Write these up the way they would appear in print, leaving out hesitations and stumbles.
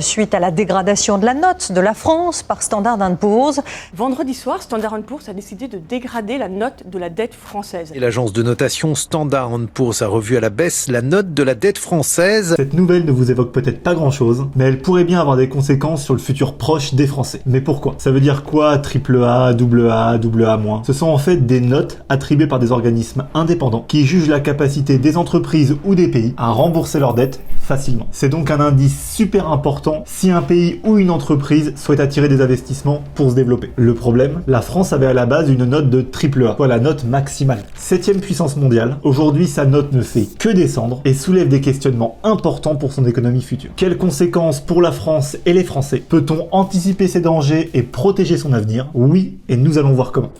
suite à la dégradation de la note de la France par Standard & Poor's. Vendredi soir, Standard & Poor's a décidé de dégrader la note de la dette française. Et l'agence de notation Standard & Poor's a revu à la baisse la note de la dette française. Cette nouvelle ne vous évoque peut-être pas grand-chose, mais elle pourrait bien avoir des conséquences sur le futur proche des Français. Mais pourquoi? Ça veut dire quoi AAA, AA, Ce sont en fait des notes attribuées par des organismes indépendants qui jugent la capacité des entreprises ou des pays à rembourser leurs dettes facilement. C'est donc un indice super important si un pays ou une entreprise souhaite attirer des investissements pour se développer. Le problème, la France avait à la base une note de AAA, soit la note maximale. 7e puissance mondiale, aujourd'hui sa note ne fait que descendre et soulève des questionnements importants pour son économie future. Quelles conséquences pour la France et les Français? Peut-on anticiper ces dangers et protéger son avenir? Oui, et nous allons voir comment.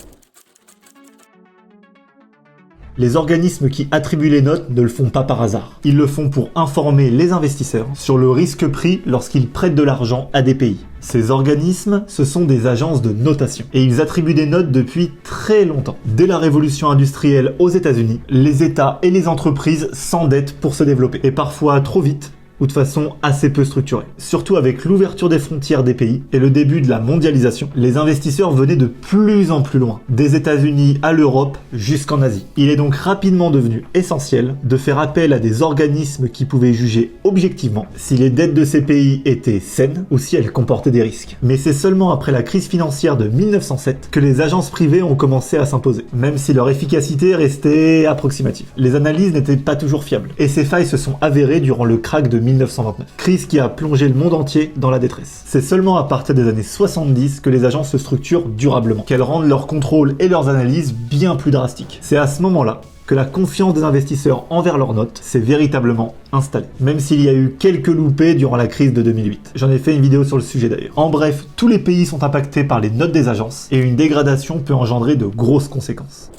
Les organismes qui attribuent les notes ne le font pas par hasard. Ils le font pour informer les investisseurs sur le risque pris lorsqu'ils prêtent de l'argent à des pays. Ces organismes, ce sont des agences de notation. Et ils attribuent des notes depuis très longtemps. Dès la révolution industrielle aux États-Unis, les États et les entreprises s'endettent pour se développer. Et parfois trop vite, ou de façon assez peu structurée. Surtout avec l'ouverture des frontières des pays et le début de la mondialisation, les investisseurs venaient de plus en plus loin, des États-Unis à l'Europe jusqu'en Asie. Il est donc rapidement devenu essentiel de faire appel à des organismes qui pouvaient juger objectivement si les dettes de ces pays étaient saines ou si elles comportaient des risques. Mais c'est seulement après la crise financière de 1907 que les agences privées ont commencé à s'imposer, même si leur efficacité restait approximative. Les analyses n'étaient pas toujours fiables, et ces failles se sont avérées durant le krach de 1929. Crise qui a plongé le monde entier dans la détresse. C'est seulement à partir des années 70 que les agences se structurent durablement, qu'elles rendent leur contrôle et leurs analyses bien plus drastiques. C'est à ce moment-là que la confiance des investisseurs envers leurs notes s'est véritablement installée. Même s'il y a eu quelques loupés durant la crise de 2008. J'en ai fait une vidéo sur le sujet d'ailleurs. En bref, tous les pays sont impactés par les notes des agences et une dégradation peut engendrer de grosses conséquences.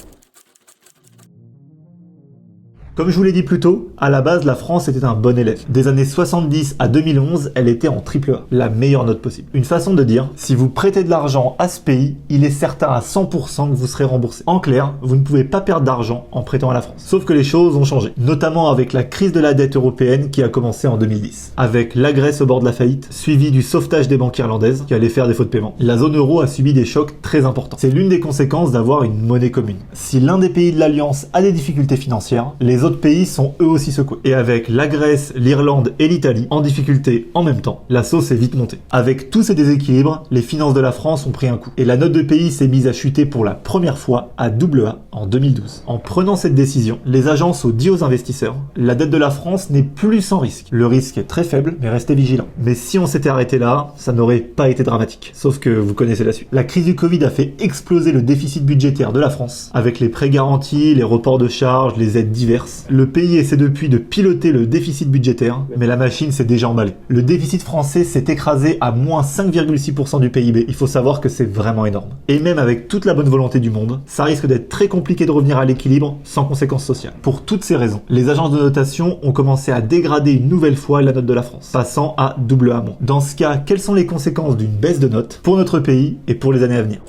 Comme je vous l'ai dit plus tôt, à la base, la France était un bon élève. Des années 70 à 2011, elle était en AAA, la meilleure note possible. Une façon de dire, si vous prêtez de l'argent à ce pays, il est certain à 100% que vous serez remboursé. En clair, vous ne pouvez pas perdre d'argent en prêtant à la France. Sauf que les choses ont changé, notamment avec la crise de la dette européenne qui a commencé en 2010. Avec la Grèce au bord de la faillite, suivi du sauvetage des banques irlandaises qui allaient faire des faux de paiement. La zone euro a subi des chocs très importants. C'est l'une des conséquences d'avoir une monnaie commune. Si l'un des pays de l'Alliance a des difficultés financières, les autres pays sont eux aussi secoués. Et avec la Grèce, l'Irlande et l'Italie en difficulté en même temps, la sauce est vite montée. Avec tous ces déséquilibres, les finances de la France ont pris un coup. Et la note de pays s'est mise à chuter pour la première fois à AA en 2012. En prenant cette décision, les agences ont dit aux investisseurs, la dette de la France n'est plus sans risque. Le risque est très faible, mais restez vigilants. Mais si on s'était arrêté là, ça n'aurait pas été dramatique. Sauf que vous connaissez la suite. La crise du Covid a fait exploser le déficit budgétaire de la France, avec les prêts garantis, les reports de charges, les aides diverses. Le pays essaie depuis de piloter le déficit budgétaire, mais la machine s'est déjà emballée. Le déficit français s'est écrasé à moins 5,6% du PIB. Il faut savoir que c'est vraiment énorme. Et même avec toute la bonne volonté du monde, ça risque d'être très compliqué de revenir à l'équilibre sans conséquences sociales. Pour toutes ces raisons, les agences de notation ont commencé à dégrader une nouvelle fois la note de la France, passant à AA-. Dans ce cas, quelles sont les conséquences d'une baisse de note pour notre pays et pour les années à venir ?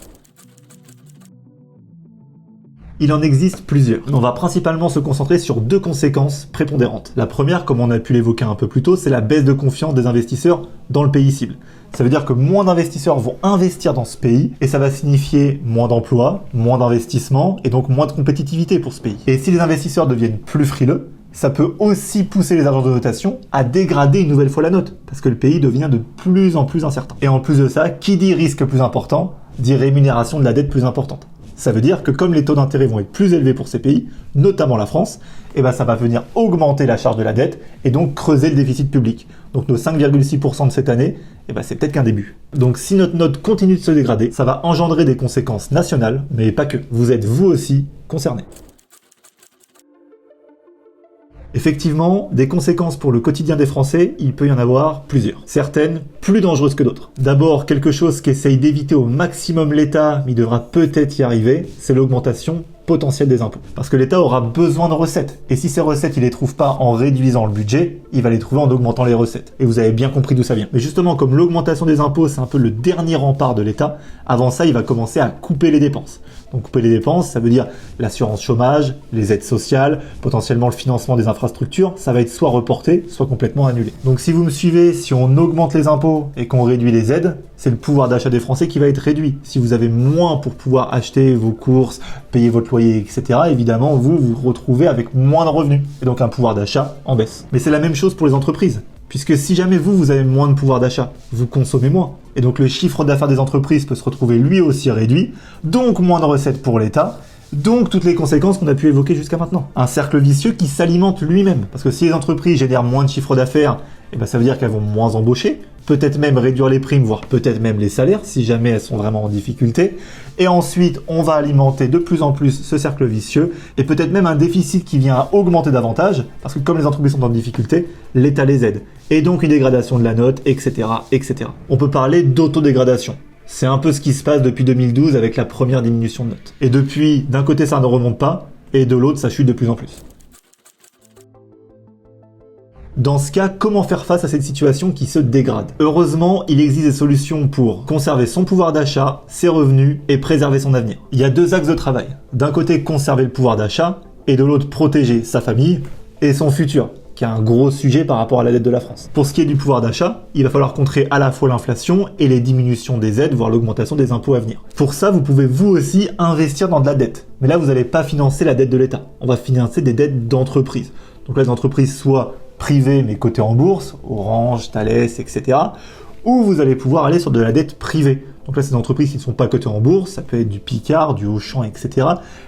Il en existe plusieurs. On va principalement se concentrer sur deux conséquences prépondérantes. La première, comme on a pu l'évoquer un peu plus tôt, c'est la baisse de confiance des investisseurs dans le pays cible. Ça veut dire que moins d'investisseurs vont investir dans ce pays et ça va signifier moins d'emplois, moins d'investissements et donc moins de compétitivité pour ce pays. Et si les investisseurs deviennent plus frileux, ça peut aussi pousser les agences de notation à dégrader une nouvelle fois la note, parce que le pays devient de plus en plus incertain. Et en plus de ça, qui dit risque plus important, dit rémunération de la dette plus importante. Ça veut dire que comme les taux d'intérêt vont être plus élevés pour ces pays, notamment la France, ça va venir augmenter la charge de la dette et donc creuser le déficit public. Donc nos 5,6% de cette année, c'est peut-être qu'un début. Donc si notre note continue de se dégrader, ça va engendrer des conséquences nationales, mais pas que. Vous êtes vous aussi concernés. Effectivement, des conséquences pour le quotidien des Français, il peut y en avoir plusieurs. Certaines plus dangereuses que d'autres. D'abord, quelque chose qu'essaye d'éviter au maximum l'État, mais il devra peut-être y arriver, c'est l'augmentation potentielle des impôts. Parce que l'État aura besoin de recettes. Et si ces recettes, il les trouve pas en réduisant le budget, il va les trouver en augmentant les recettes. Et vous avez bien compris d'où ça vient. Mais justement, comme l'augmentation des impôts, c'est un peu le dernier rempart de l'État, avant ça, il va commencer à couper les dépenses. Donc couper les dépenses, ça veut dire l'assurance chômage, les aides sociales, potentiellement le financement des infrastructures, ça va être soit reporté, soit complètement annulé. Donc si vous me suivez, si on augmente les impôts et qu'on réduit les aides, c'est le pouvoir d'achat des Français qui va être réduit. Si vous avez moins pour pouvoir acheter vos courses, payer votre loyer, etc., évidemment, vous vous retrouvez avec moins de revenus. Et donc un pouvoir d'achat en baisse. Mais c'est la même chose pour les entreprises. Puisque si jamais vous avez moins de pouvoir d'achat, vous consommez moins. Et donc le chiffre d'affaires des entreprises peut se retrouver lui aussi réduit, donc moins de recettes pour l'État, donc toutes les conséquences qu'on a pu évoquer jusqu'à maintenant. Un cercle vicieux qui s'alimente lui-même. Parce que si les entreprises génèrent moins de chiffre d'affaires, ça veut dire qu'elles vont moins embaucher, peut-être même réduire les primes, voire peut-être même les salaires, si jamais elles sont vraiment en difficulté. Et ensuite, on va alimenter de plus en plus ce cercle vicieux, et peut-être même un déficit qui vient à augmenter davantage, parce que comme les entreprises sont en difficulté, l'État les aide. Et donc une dégradation de la note, etc., etc. On peut parler d'autodégradation. C'est un peu ce qui se passe depuis 2012 avec la première diminution de notes. Et depuis, d'un côté ça ne remonte pas, et de l'autre ça chute de plus en plus. Dans ce cas, comment faire face à cette situation qui se dégrade? Heureusement, il existe des solutions pour conserver son pouvoir d'achat, ses revenus et préserver son avenir. Il y a deux axes de travail. D'un côté, conserver le pouvoir d'achat et de l'autre, protéger sa famille et son futur, qui est un gros sujet par rapport à la dette de la France. Pour ce qui est du pouvoir d'achat, il va falloir contrer à la fois l'inflation et les diminutions des aides, voire l'augmentation des impôts à venir. Pour ça, vous pouvez vous aussi investir dans de la dette. Mais là, vous n'allez pas financer la dette de l'État. On va financer des dettes d'entreprise. Donc là, les entreprises soit privées mais cotées en bourse, Orange, Thales, etc. Ou vous allez pouvoir aller sur de la dette privée. Donc là, c'est des entreprises qui ne sont pas cotées en bourse, ça peut être du Picard, du Auchan, etc.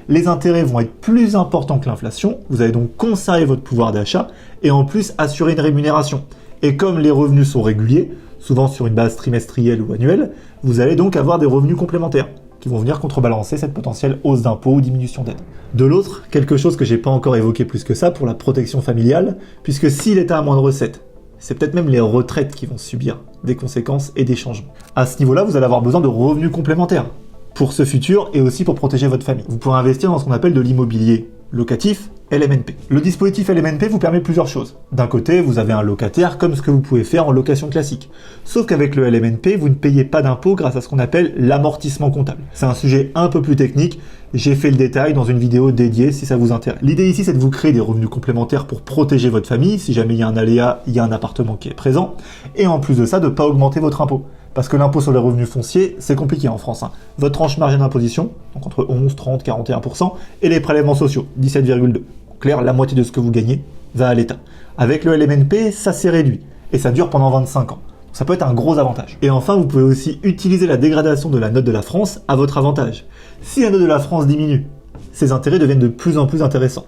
Les intérêts vont être plus importants que l'inflation, vous allez donc conserver votre pouvoir d'achat et en plus assurer une rémunération. Et comme les revenus sont réguliers, souvent sur une base trimestrielle ou annuelle, vous allez donc avoir des revenus complémentaires qui vont venir contrebalancer cette potentielle hausse d'impôts ou diminution d'aide. De l'autre, quelque chose que j'ai pas encore évoqué plus que ça pour la protection familiale, puisque si l'État a moins de recettes, c'est peut-être même les retraites qui vont subir des conséquences et des changements. À ce niveau-là, vous allez avoir besoin de revenus complémentaires pour ce futur et aussi pour protéger votre famille. Vous pourrez investir dans ce qu'on appelle de l'immobilier locatif, LMNP. Le dispositif LMNP vous permet plusieurs choses. D'un côté, vous avez un locataire comme ce que vous pouvez faire en location classique. Sauf qu'avec le LMNP, vous ne payez pas d'impôt grâce à ce qu'on appelle l'amortissement comptable. C'est un sujet un peu plus technique. J'ai fait le détail dans une vidéo dédiée si ça vous intéresse. L'idée ici, c'est de vous créer des revenus complémentaires pour protéger votre famille. Si jamais il y a un aléa, il y a un appartement qui est présent. Et en plus de ça, de ne pas augmenter votre impôt. Parce que l'impôt sur les revenus fonciers, c'est compliqué en France. Votre tranche marginale d'imposition, donc entre 11, 30, 41%, et les prélèvements sociaux, 17,2%. Clair, la moitié de ce que vous gagnez va à l'État. Avec le LMNP, ça s'est réduit. Et ça dure pendant 25 ans. Ça peut être un gros avantage. Et enfin, vous pouvez aussi utiliser la dégradation de la note de la France à votre avantage. Si la note de la France diminue, ses intérêts deviennent de plus en plus intéressants.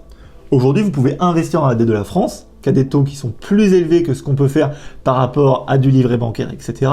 Aujourd'hui, vous pouvez investir dans la dette de la France, qui a des taux qui sont plus élevés que ce qu'on peut faire par rapport à du livret bancaire, etc.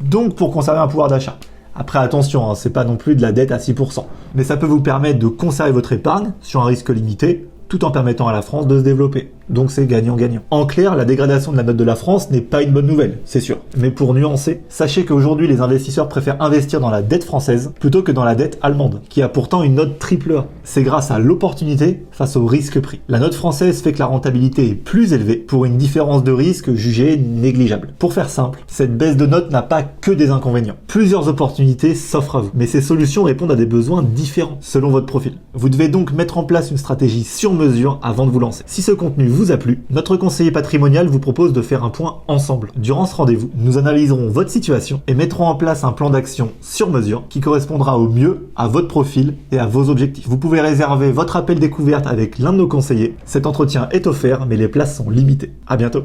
Donc pour conserver un pouvoir d'achat. Après attention, c'est pas non plus de la dette à 6%. Mais ça peut vous permettre de conserver votre épargne sur un risque limité, tout en permettant à la France de se développer. Donc c'est gagnant-gagnant. En clair, la dégradation de la note de la France n'est pas une bonne nouvelle, c'est sûr. Mais pour nuancer, sachez qu'aujourd'hui les investisseurs préfèrent investir dans la dette française plutôt que dans la dette allemande, qui a pourtant une note AAA. C'est grâce à l'opportunité face au risque pris. La note française fait que la rentabilité est plus élevée pour une différence de risque jugée négligeable. Pour faire simple, cette baisse de note n'a pas que des inconvénients. Plusieurs opportunités s'offrent à vous, mais ces solutions répondent à des besoins différents selon votre profil. Vous devez donc mettre en place une stratégie sur mesure avant de vous lancer. Si ce contenu vous a plu, notre conseiller patrimonial vous propose de faire un point ensemble. Durant ce rendez-vous, nous analyserons votre situation et mettrons en place un plan d'action sur mesure qui correspondra au mieux à votre profil et à vos objectifs. Vous pouvez réserver votre appel découverte avec l'un de nos conseillers. Cet entretien est offert, mais les places sont limitées. À bientôt.